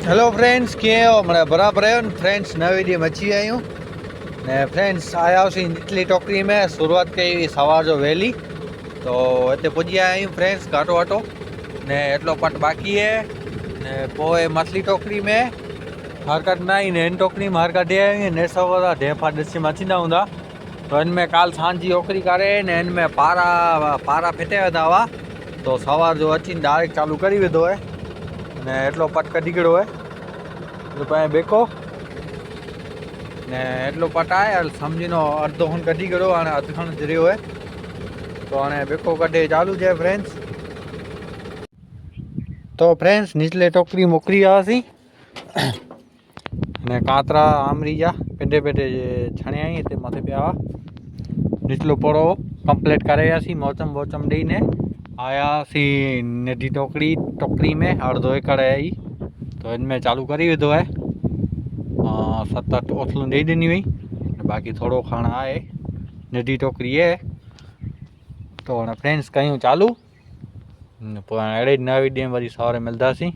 Hello friends कीअं आहियो माना बराबरि आहियो न फ्रेंड्स नवे ॾींहं में अची विया आहियूं ने फ्रेंड्स आया हुआसीं निचली टोकरी में शुरूआत कई हुई सवार जो वहेली तो हिते पुॼी आया आहियूं फ्रेंड्स घाटो वाटो ने एटलो पट बाक़ी है ने पोइ मछली टोकरी में हरकत न आई ने इन टोकरी में हरकत ॾे आई ने सवा ढेफा ॾिसी में अचींदा हूंदा तो इनमें काल सांझ जी ओकरी करे ने इनमें पारा फिटे वेंदा हुआ तो सवार जो अची डायरेक्ट चालू करी विधो है ने एटलो पट कढी कहिड़ो है रुपये बेको ने एटलो पट आहे समझीनो अर्धो खन कढी करो हाणे अधु खन जरियो है तो हाणे बेको कढे चालू है फ्रेंड्स। तो फ्रेंड्स निचले टोकरी मोकली आसी ने कातरा आमरी जा पेडे पेडे छणे आई ते मथे पे आ निचलो पोड़ो कंप्लीट करे आसी मौचम वोचम ॾेई ने आयासी नदी टोकरी में अर्धो एकड़ आई तो इनमें चालू करी विधो है 7-8 ओसलूं ॾेई ॾिनी हुई बाक़ी थोड़ो खण आहे नदी टोकरी है तो हाणे फ्रेंड्स कयूं चालू पोइ अहिड़े नवे ॾींहं वरी सवारे मिलंदासीं।